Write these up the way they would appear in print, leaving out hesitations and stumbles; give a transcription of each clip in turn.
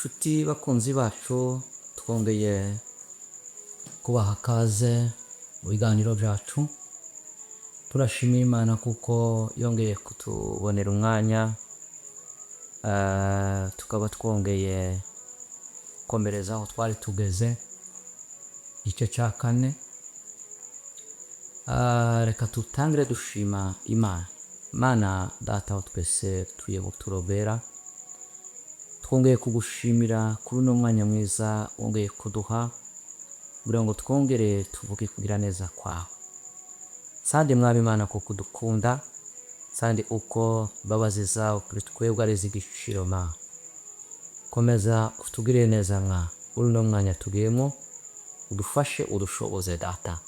Shuti bakunzi bacu twongeye kubaha kaze mu biganiro byacu. Turashimira Imana kuko yongeye kutubonera umwanya, tukaba twongeye komereza aho twari tugeze igice cya 4. Reka tutangire dushima Imana data wa twese tuye buturobera. Twongeye kugushimira kuri uno mwanya mwiza wongeye kuduha kugira ngo twongere tuvuge kugira neza kwawe. Sande mwami Imana kuko dukunda, sande uko babazi zawe kuri twebwe ari z'igiciro ma. Komeza utugire neza mwa uno mwanya tugiyemo, udufashe udushoboze data.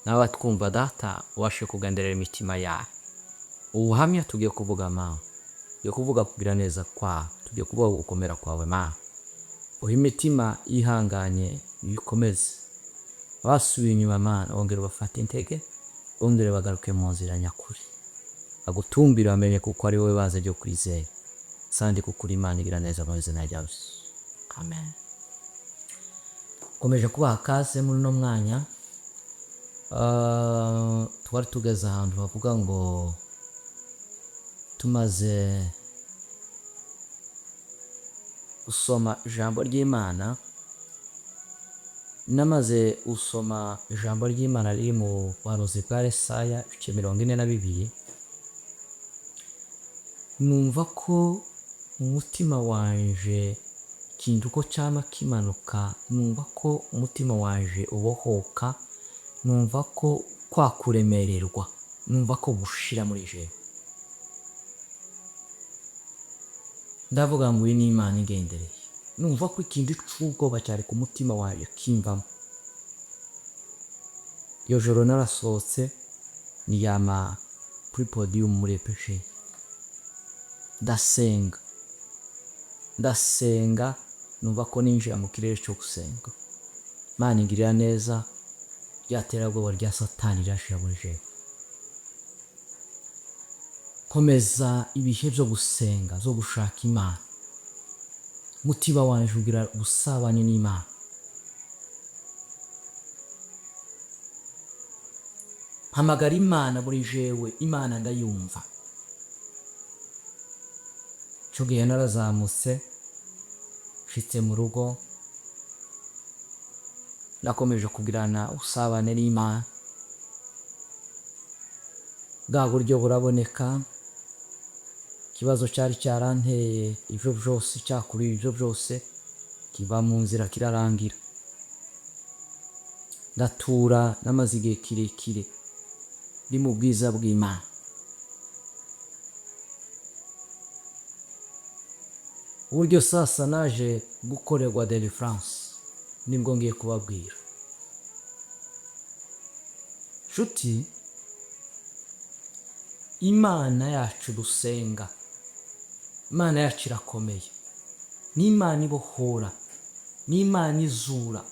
Nawe twumva data ubashe kugenderera imitima yawe. Ubuhamya tugiye kuvuga ma, tugiye kuvuga kugira neza kwawe, tugiye kuvuga gukomera kwawe ma. Uha imitima ihanganye ibikomeze. Basubiye inyuma Mana, ongera bafate intege, ongera bagaruke mu nzira nyakuri. Agutumbira amenye kuko ari wowe baze ryo kwizera. Sandi kuko uri Imana igira neza mu izina rya Yesu. Amen. Komeje kubaha kaze muri no mwanya. Twari tugeze ahantu bavuga ngo tumaze usoma ijambo ry'Imana. Namaze usoma ijambo ry'Imana riri mu buhanuzi bwa Yesaya 42. Numva ko umutima wanje ikintu ko cyama kimanuka, numva ko umutima wanje ubohoka, numva ko kwakuremererwa, numva ko bushira muri je. Ndavuga ngo ni Imana igendereye. Numva ko ikintu cy'ubwoba cyari ku mutima waje kimvamo. Iyo joro narasohotse niyama kuri podium muri EPG. Ndasenga numva ko ninjira mu kirere cyo gusenga. Imana ingirira neza, ryaterabwoba rya Satani rashira muri je. Komeza ibihe byo gusenga, zo gushaka Imana. Mutima wanje ugira gusabana n'Imana. Hamagara Imana muri jewe, Imana ndayumva. Cyo gihe narazamutse, shitse mu rugo, nakomeje kugirana usabane n'Imana. Bwa buryo buraboneka. Kibazo cyari cyaranteye ivyo byose, cyakuri ivyo byose kiva mu nzira kirarangira. Ndatura namaze igihe kirekire ndi mu bwiza bw'Imana. Uburyo sasa naje gukorerwa deliverance nibwo ngiye kubabwira. Shuti, Imana yacu dusenga, Imana yacu irakomeye. Ni Imana ibohora, ni Imana izura,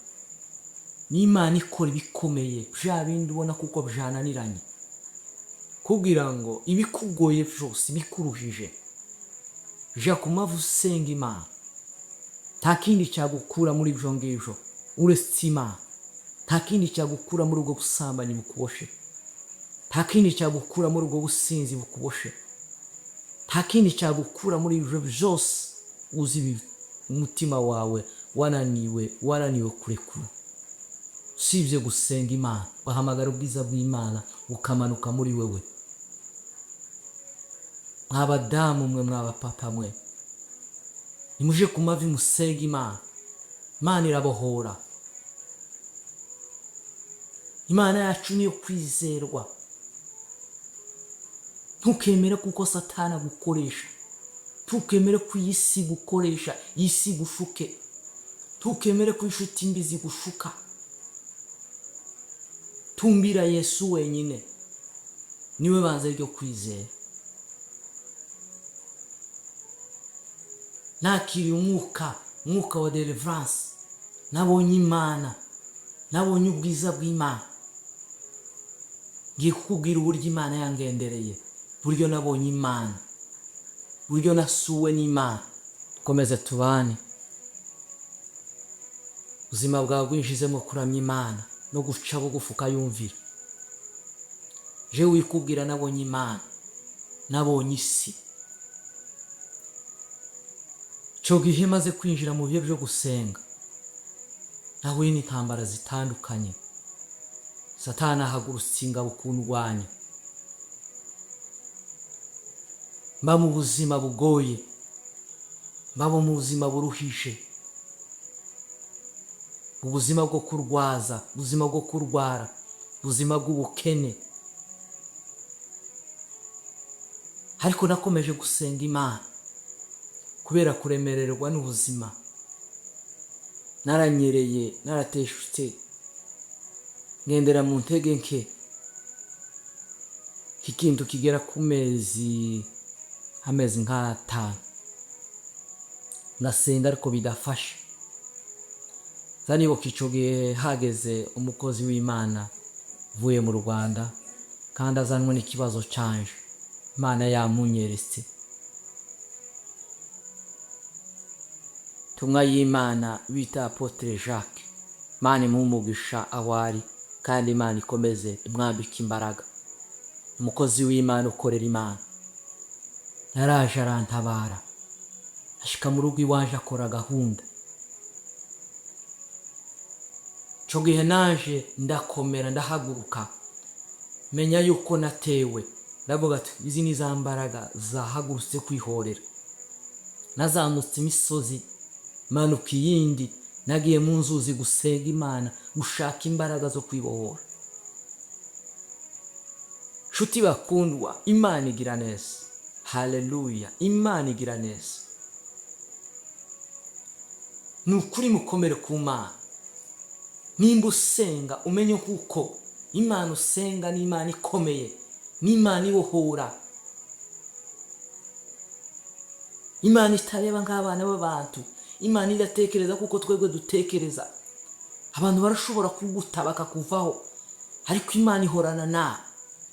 ni Imana ikora ibikomeye bya bindi ubona kuko byananiranye, kugira ngo ibikugoye byose bikuruhije ja ku mavu usenga Imana. Nta kindi cyagukura muri ibyo ngibyo uretse Imana. Nta kindi cyagukura muri ubwo busambanyi bukuboshe. Nta kindi cyagukura muri ubwo businzi bukuboshe. Nta kindi cyagukura muri ibyo byose uzi umutima wawe wananiwe kurekura. Usibye gusenga Imana, bahamagara ubwiza bw'Imana ukamanuka muri wewe. Mwabadamu mwe, mwabapapa mwe, nimuje ku mavi musenga Imana. Imana irabohora. Imana yacu niyo kwizerwa. Ntukemere kuko Satani agukoresha. Ntukemere ko iyi si gukoresha, iyi si gushuke. Ntukemere ko inshuti mbi zigushuka. Tumbira Yesu wenyine, niwe banze ryo kwizera. Nakiri umwuka wa deliverance. Nabonye Imana, nabonye ubwiza bw'Imana. Ngiye kukubwira uburyo Imana yangendereye, buryo nabonye Imana. buryo nasuwe n'Imana. Dukomeze tubane ubuzima bwawe bwinjizemo kuramya Imana no guca bugufi ukayumvira. Je wikubwira nabonye Imana, nabonye isi. Cyo gihe maze kwinjira mu bihe byo gusenga, nahuye n'intambara zitandukanye. Satani ahagurutse ingabo kundwanya. Mba mu buzima bugoye, mba mu buzima buruhije, ubuzima bwo kurwaza, ubuzima bwo kurwara, ubuzima bw'ubukene. Ariko nakomeje gusenga Imana kubera kuremererwa n'ubuzima. Naranyereye, narateshutse, ngendera mu ntege nke. Ikintu kigera ku amezi nk'atanu nasenga ariko bidafashe. Zanibuka ico gihe hageze umukozi w'Imana vuye mu Rwanda kandi azanwe n'ikibazo canje. Imana yamunyeretse tumwa y'Imana bita Apotre Jacques. Imana imumugisha awari kandi Imana ikomeze imwambika imbaraga. Umukozi w'Imana ukorera Imana yaraje arantabara, ashika mu rugo iwanje akora gahunda. Cyo gihe naje ndakomera, ndahaguruka, menya yuko natewe. Ndavuga ati izi ni za mbaraga zahagurutse kwihorera. Nazamutse imisozi, manuka iyindi, nagiye mu nzuzi gusenga Imana, gushaka imbaraga zo kwibohora. Nshuti bakundwa, Imana igira neza. Haleluya, Imana igira neza. Nukuri mukomere ku Mana. Nimba usenga umenye kuko Imana usenga ni Imana ikomeye, ni Imana ibohora. Imana itareba nk'abana b'abantu. Imana iratekereza kuko twebwe dutekereza. Abantu barashobora kuguta bakakuvaho, ariko Imana ihorana nawe.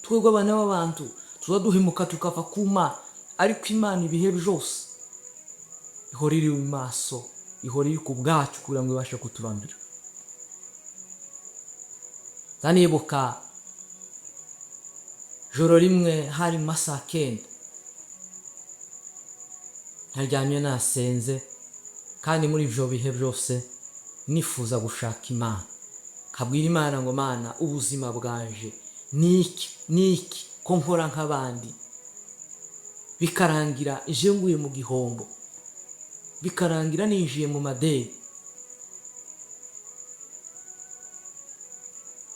Twebwe abana b'abantu tuzaduhemuka tukava ku Mana, ariko Imana ibihe byose ihora iri mu maso, ihora iri ku bwacu kugira ngo ibashe kuturambira. Zanibuka joro rimwe hari mu masaha 9, naryamye nasenze, kandi muri ivyo bihe byose nifuza gushaka Imana. Kabwira Imana ngo Mana, ubuzima bwanje niki ko nkora nk'abandi, bikarangira je nguye mu gihombo, bikarangira ninjiye mu madeni.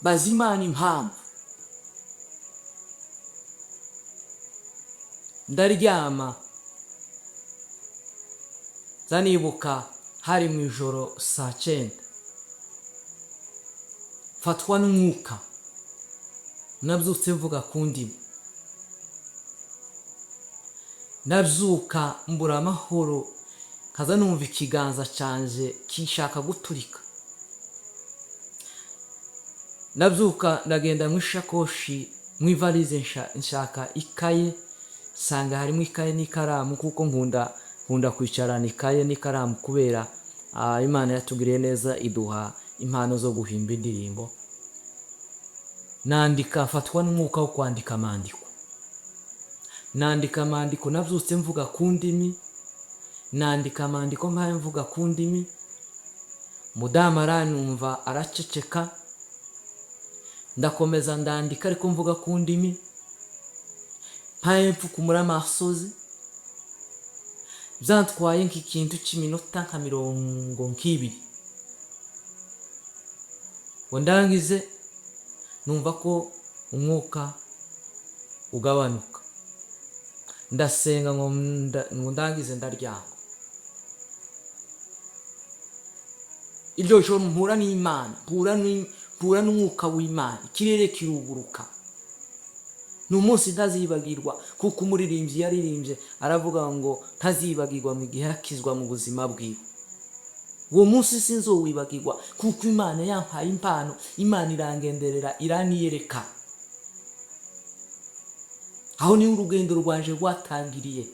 Baza Imana impamvu. Ndaryama, zanibuka hari mu ijoro saa 9, fatwa n'umwuka, nabyutse mvuga ku ndimi. Nabyuka mbura amahoro, kaza numva ikiganza canje kinshaka guturika. Nabyuka ndagenda mu ishakoshi, mu ivalize nshaka ikaye, sanga harimo ikaye n'ikaramu kuko nkunda kwicarana ikaye n'ikaramu kubera Imana yatugiriye neza iduha impano zo guhimba indirimbo. Nandika, fatwa n'umwuka wo kwandika amandiko. Nandika amandiko, nabyutse mvuga ku ndimi. Nandika amandiko mpaye mvuga ku ndimi. Mudamu aranumva araceceka. Ndakomeza ndandika ariko mvuga ku ndimi. Mpaye mfukumura amasozi. Byantwaye nk'ikintu cy'iminota nka 20. Ngo ndangize numva ko umwuka ugabanuka. Ndasenga ngo ndangize ndaryama. Iryo joro mpura n'Imana, mpura n'umwuka w'Imana, ikirere kiruguruka. N'umunsi ntazibagirwa kuko umuririmbyi yaririmbye aravuga ngo ntazibagirwa mu gihe yakizwa mu buzima bwiwe. Uwo munsi sinzowibagirwa kuko Imana yampaye impano. Imana irangenderera, iraniyereka. Aho ni urugendo rwaje rwatangiriye.